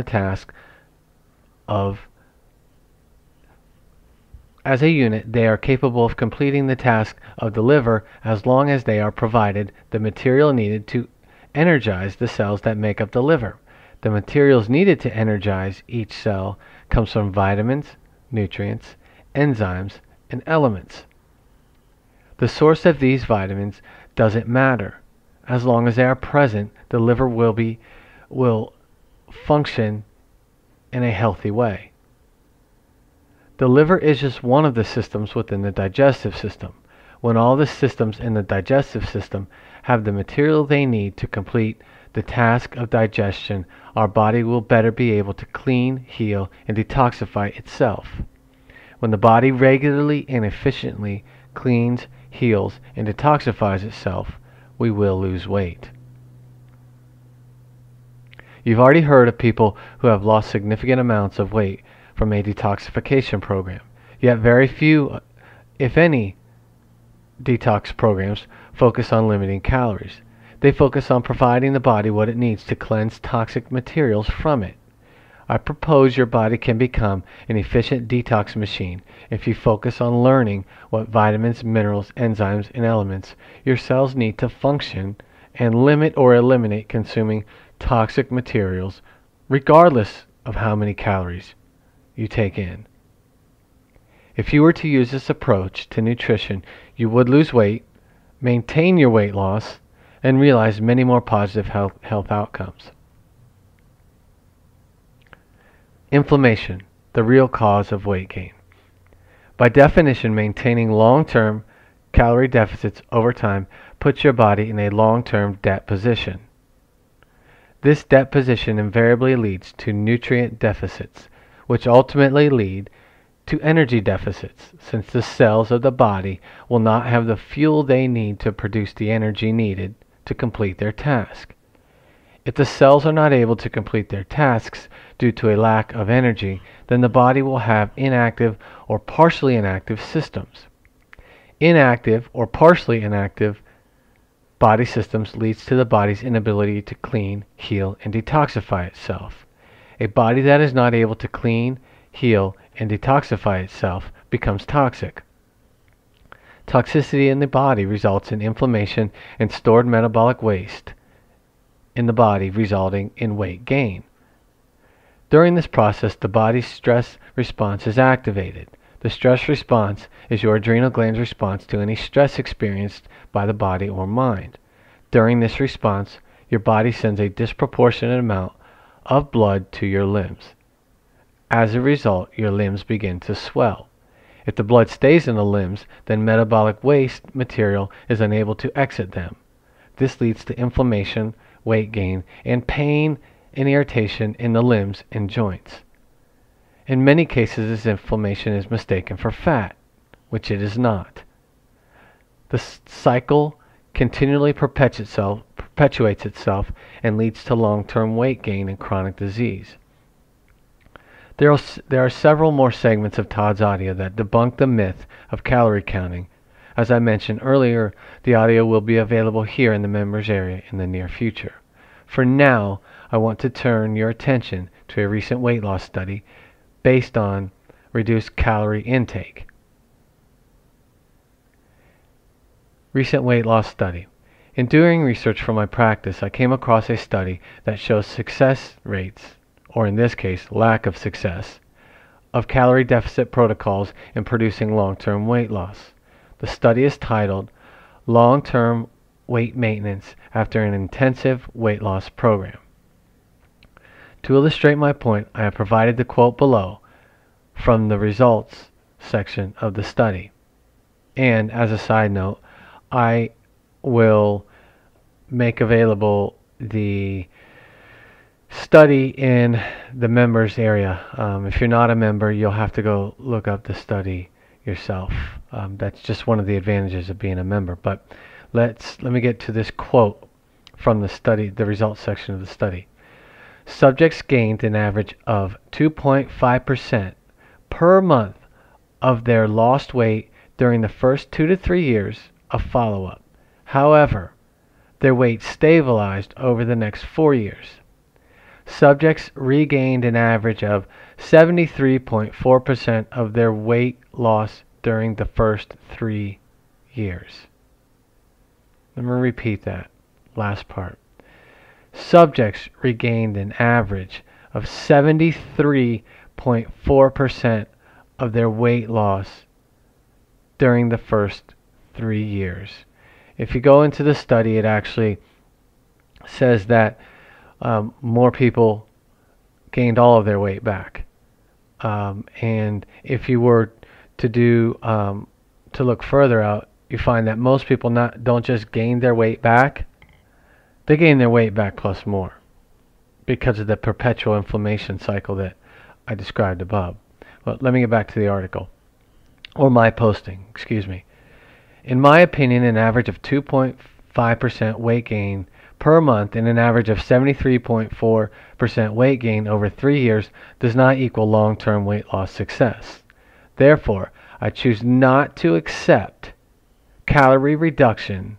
the task of As a unit, they are capable of completing the task of the liver as long as they are provided the material needed to energize the cells that make up the liver. The materials needed to energize each cell comes from vitamins, nutrients, enzymes, and elements. The source of these vitamins doesn't matter. As long as they are present, the liver will function in a healthy way. The liver is just one of the systems within the digestive system. When all the systems in the digestive system have the material they need to complete the task of digestion, our body will better be able to clean, heal, and detoxify itself. When the body regularly and efficiently cleans, heals, and detoxifies itself, we will lose weight. You've already heard of people who have lost significant amounts of weight from a detoxification program. Yet very few, if any, detox programs focus on limiting calories. They focus on providing the body what it needs to cleanse toxic materials from it. I propose your body can become an efficient detox machine if you focus on learning what vitamins, minerals, enzymes, and elements your cells need to function, and limit or eliminate consuming toxic materials regardless of how many calories you take in. If you were to use this approach to nutrition, you would lose weight, maintain your weight loss, and realize many more positive health outcomes. Inflammation, the real cause of weight gain. By definition, maintaining long-term calorie deficits over time puts your body in a long-term debt position. This debt position invariably leads to nutrient deficits, which ultimately lead to energy deficits, since the cells of the body will not have the fuel they need to produce the energy needed to complete their task. If the cells are not able to complete their tasks due to a lack of energy, then the body will have inactive or partially inactive systems. Inactive or partially inactive body systems leads to the body's inability to clean, heal, and detoxify itself. A body that is not able to clean, heal, and detoxify itself becomes toxic. Toxicity in the body results in inflammation and stored metabolic waste in the body, resulting in weight gain. During this process, the body's stress response is activated. The stress response is your adrenal gland's response to any stress experienced by the body or mind. During this response, your body sends a disproportionate amount of blood to your limbs. As a result, your limbs begin to swell. If the blood stays in the limbs, then metabolic waste material is unable to exit them. This leads to inflammation, weight gain, and pain and irritation in the limbs and joints. In many cases, this inflammation is mistaken for fat, which it is not. The cycle continually perpetuates itself and leads to long-term weight gain and chronic disease. There are several more segments of Todd's audio that debunk the myth of calorie counting. As I mentioned earlier, the audio will be available here in the members area in the near future. For now, I want to turn your attention to a recent weight loss study based on reduced calorie intake. Recent weight loss study. In doing research for my practice, I came across a study that shows success rates, or in this case, lack of success, of calorie deficit protocols in producing long-term weight loss. The study is titled Long-Term Weight Maintenance After an Intensive Weight Loss Program. To illustrate my point, I have provided the quote below from the results section of the study. And as a side note, I will make available the study in the members area. If you're not a member, you'll have to go look up the study yourself. That's just one of the advantages of being a member. But let me get to this quote from the study, the results section of the study. Subjects gained an average of 2.5% per month of their lost weight during the first 2 to 3 years of follow-up. However, their weight stabilized over the next 4 years. subjects regained an average of 73.4% of their weight loss during the first 3 years. Let me repeat that last part. Subjects regained an average of 73.4% of their weight loss during the first 3 years. If you go into the study, it actually says that more people gained all of their weight back. And if you were to do to look further out, you find that most people don't just gain their weight back, they gain their weight back plus more because of the perpetual inflammation cycle that I described above. Well, let me get back to the article, or my posting, excuse me. In my opinion, an average of 2.5% weight gain per month and an average of 73.4% weight gain over 3 years does not equal long-term weight loss success. Therefore, I choose not to accept calorie reduction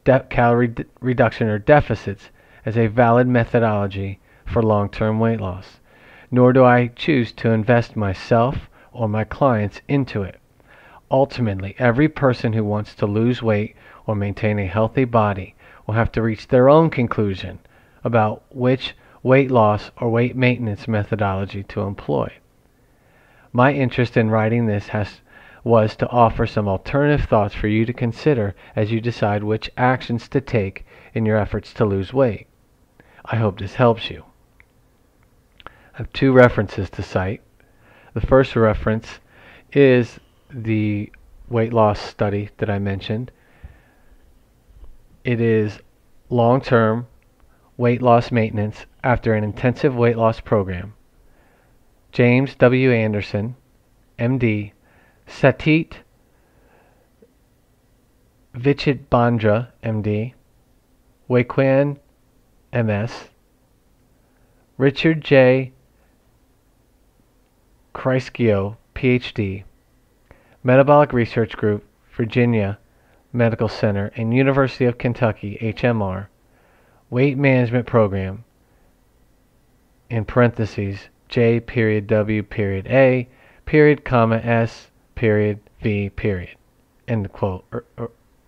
or deficits as a valid methodology for long-term weight loss, nor do I choose to invest myself or my clients into it. Ultimately, every person who wants to lose weight or maintain a healthy body will have to reach their own conclusion about which weight loss or weight maintenance methodology to employ. My interest in writing this was to offer some alternative thoughts for you to consider as you decide which actions to take in your efforts to lose weight. I hope this helps you. I have 2 references to cite. The first reference is the weight loss study that I mentioned. It is long-term weight loss maintenance after an intensive weight loss program. James W. Anderson, MD, Satit Vichitbandra, MD, Weiquan, MS, Richard J. Chryskio, PhD, Metabolic Research Group, Virginia Medical Center, and University of Kentucky, HMR, Weight Management Program, in parentheses, J.W.A, period, comma, S, period, V, period, end quote, or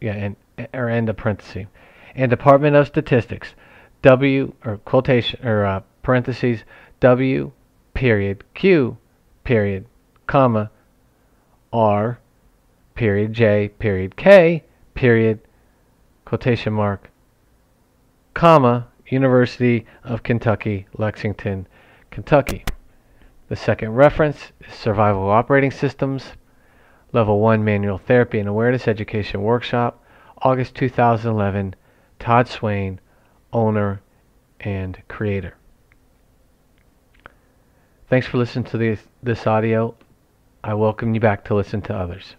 end of parenthesis, and Department of Statistics, W, or quotation, or parentheses, W, period, Q, period, comma, R, period, J, period, K, period, quotation mark, comma, University of Kentucky, Lexington, Kentucky. The second reference is Survival Operating Systems, Level 1 Manual Therapy and Awareness Education Workshop, August 2011, Todd Swain, owner and creator. Thanks for listening to this audio. I welcome you back to listen to others.